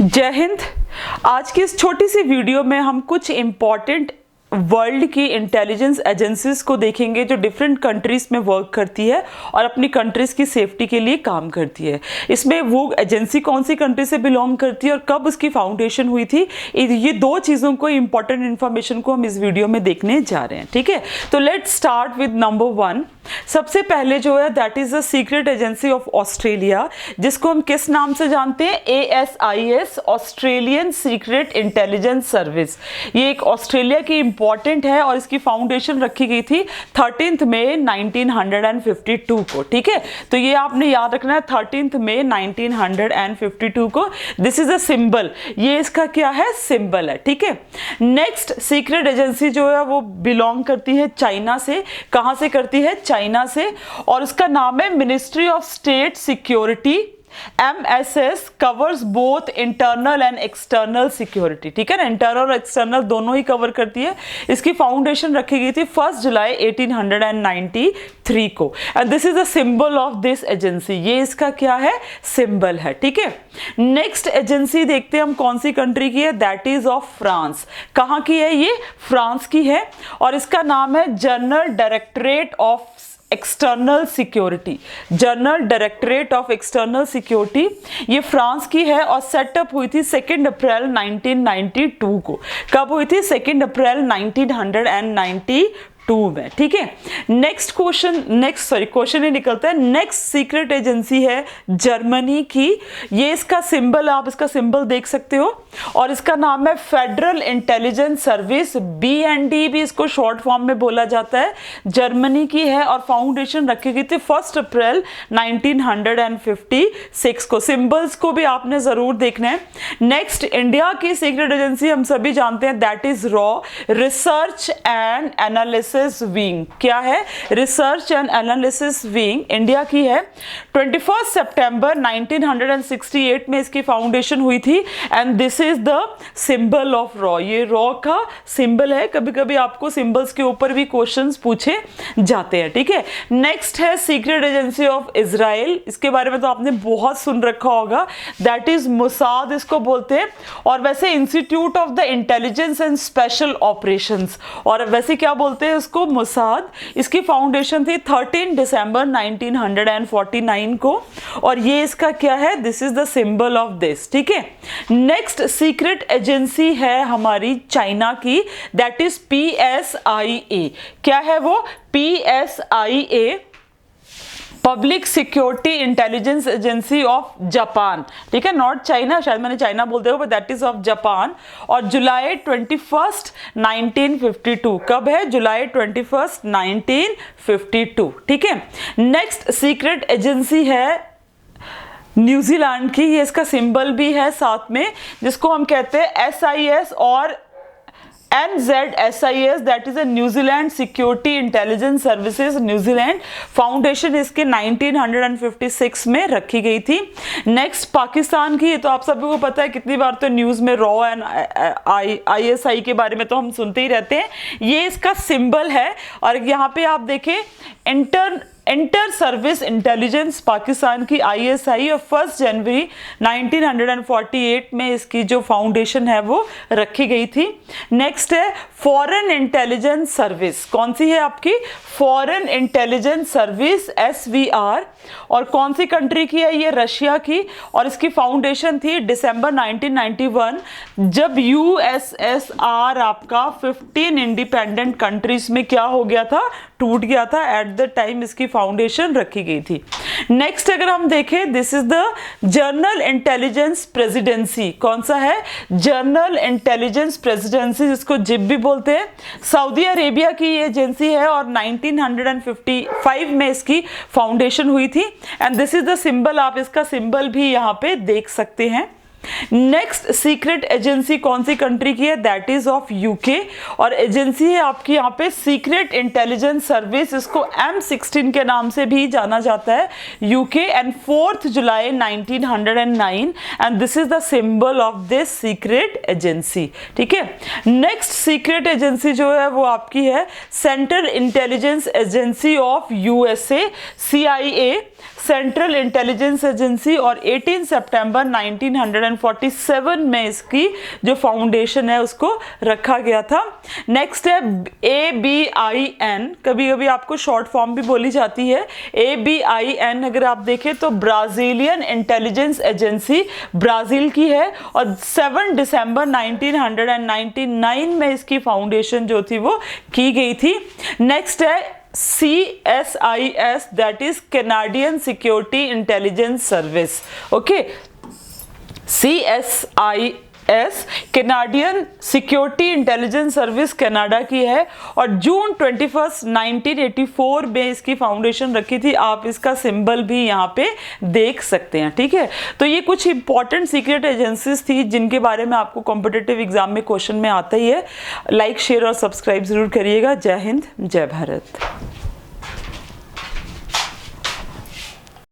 जय हिंद। आज की इस छोटी सी वीडियो में हम कुछ इम्पॉर्टेंट वर्ल्ड की इंटेलिजेंस एजेंसीज को देखेंगे जो डिफरेंट कंट्रीज में वर्क करती है और अपनी कंट्रीज की सेफ्टी के लिए काम करती है। इसमें वो एजेंसी कौन सी कंट्री से बिलोंग करती है और कब उसकी फाउंडेशन हुई थी, ये दो चीज़ों को इंपॉर्टेंट इन्फॉर्मेशन को हम इस वीडियो में देखने जा रहे हैं। ठीक है, तो लेट्स स्टार्ट विद नंबर 1। सबसे पहले जो है that is the secret agency of Australia, जिसको हम किस नाम से जानते हैं? ASIS, Australian secret intelligence service. ये एक ऑस्ट्रेलिया की इंपॉर्टेंट है और इसकी फाउंडेशन रखी गई थी 13 मई 1952 को। ठीक है, तो ये आपने याद रखना है 13 मई 1952 को। दिस इज अ सिंबल, ये इसका क्या है? सिंबल है। ठीक है, नेक्स्ट सीक्रेट एजेंसी जो है वो बिलोंग करती है चाइना से। कहां से करती है? चाइना से, और उसका नाम है ministry of state security. MSS covers both internal and external security. ठीक है ना, इंटरनल और एक्सटर्नल दोनों ही कवर करती है। इसकी फाउंडेशन रखी गई थी 1 जुलाई 1893 को, and this is the symbol of this agency. ये इसका क्या है? सिंबल है। ठीक है, नेक्स्ट एजेंसी देखते हैं हम कौन सी कंट्री की है। That is of France. कहाँ की है ये? फ्रांस की है, और इसका नाम है general directorate of external security. General directorate of external security, ये फ्रांस की है और सेटअप हुई थी 2 अप्रैल 1992 को। कब हुई थी? 2 अप्रैल 1992 में। ठीक है, क्वेश्चन ही निकलता है। नेक्स्ट सीक्रेट एजेंसी है जर्मनी की। ये इसका सिंबल, आप इसका सिंबल देख सकते हो, और इसका नाम है फेडरल इंटेलिजेंस सर्विस। BND भी इसको शॉर्ट फॉर्म में बोला जाता है। जर्मनी की है और फाउंडेशन रखी गई थी 1 अप्रैल 1956 को। सिंबल्स को भी आपने जरूर देखना है। नेक्स्ट इंडिया की सीक्रेट एजेंसी हम सभी जानते हैं, that is raw, research and analysis wing. क्या है? Research and analysis wing India की है। 21 सितंबर 1968 में इसकी फाउंडेशन हुई थी, and this is the symbol of raw. ये रॉ का सिंबल है। कभी कभी आपको सिंबल्स के ऊपर भी क्वेश्चंस पूछे जाते हैं। ठीक है, नेक्स्ट है सीक्रेट एजेंसी ऑफ इजराइल। इसके बारे में तो आपने बहुत सुन रखा होगा, दैट इज मोसाद इसको बोलते हैं, और वैसे institute of the intelligence and special operations, और वैसे क्या बोलते हैं उसको? मोसाद। इसकी फाउंडेशन थी 13 दिसंबर 1949 को, और ये इसका क्या है? This is the symbol of this. ठीक है, नेक्स्ट सीक्रेट एजेंसी है हमारी चाइना की, दैट इज PSIA। क्या है वो? PSIA, public security intelligence agency of Japan. ठीक है, नॉट चाइना, शायद मैंने चाइना बोलते हो, but that is of Japan. और जुलाई 21, 1952। कब है? जुलाई 21, 1952। ठीक है, नेक्स्ट सीक्रेट एजेंसी है न्यूजीलैंड की। ये इसका सिंबल भी है साथ में, जिसको हम कहते हैं SIS और NZSIS, that is a New Zealand security intelligence services New Zealand. Foundation इसके 1956 में रखी गई थी। नेक्स्ट पाकिस्तान की, तो आप सभी को पता है, कितनी बार तो न्यूज में रॉ एंड ISI के बारे में तो हम सुनते ही रहते हैं। ये इसका सिंबल है, और यहाँ पे आप देखें इंटर सर्विस इंटेलिजेंस पाकिस्तान की ISI, और 1 जनवरी 1948 में इसकी जो फाउंडेशन है वो रखी गई थी। नेक्स्ट है फॉरेन इंटेलिजेंस सर्विस। कौन सी है आपकी? फॉरेन इंटेलिजेंस सर्विस SVR, और कौन सी कंट्री की है? ये रशिया की, और इसकी फाउंडेशन थी दिसंबर 1991, जब USSR आपका 15 इंडिपेंडेंट कंट्रीज में क्या हो गया था? टूट गया था। एट द टाइम इसकी फाउंडेशन रखी गई थी। नेक्स्ट अगर हम देखें, this is the journal intelligence presidency. कौन सा है? जर्नल इंटेलिजेंस प्रेसिडेंसी, जिसको जिप भी बोलते हैं। सऊदी अरेबिया की ये एजेंसी है, और 1955 में इसकी फाउंडेशन हुई थी, and this is the symbol. आप इसका सिंबल भी यहाँ पे देख सकते हैं। नेक्स्ट सीक्रेट एजेंसी कौन सी कंट्री की है? दैट इज ऑफ यूके, और एजेंसी है आपकी यहाँ पे सीक्रेट इंटेलिजेंस सर्विस, इसको M16 के नाम से भी जाना जाता है, UK, and 4 July 1909, and this is the symbol of this secret agency. ठीक है, नेक्स्ट सीक्रेट एजेंसी जो है वो आपकी है central intelligence agency of USA, CIA, central intelligence agency, और 18 सितंबर 1947 में इसकी जो फाउंडेशन है उसको रखा गया था। नेक्स्ट है ABIN, कभी कभी आपको शॉर्ट फॉर्म भी बोली जाती है। ABIN अगर आप देखें तो ब्राजीलियन इंटेलिजेंस एजेंसी ब्राजील की है और 7 दिसंबर 1999 में इसकी फाउंडेशन जो थी वो की गई थी। नेक्स्ट है CSIS, that is Canadian security intelligence service. Okay, CSIS Canadian security intelligence service Canada की है और जून 21 1984 में इसकी फाउंडेशन रखी थी। आप इसका सिंबल भी यहाँ पे देख सकते हैं। ठीक है, तो ये कुछ इंपॉर्टेंट सीक्रेट एजेंसीज थी जिनके बारे में आपको कॉम्पिटिटिव एग्जाम में क्वेश्चन में आता ही है। लाइक, शेयर और सब्सक्राइब जरूर करिएगा। जय हिंद, जय भारत।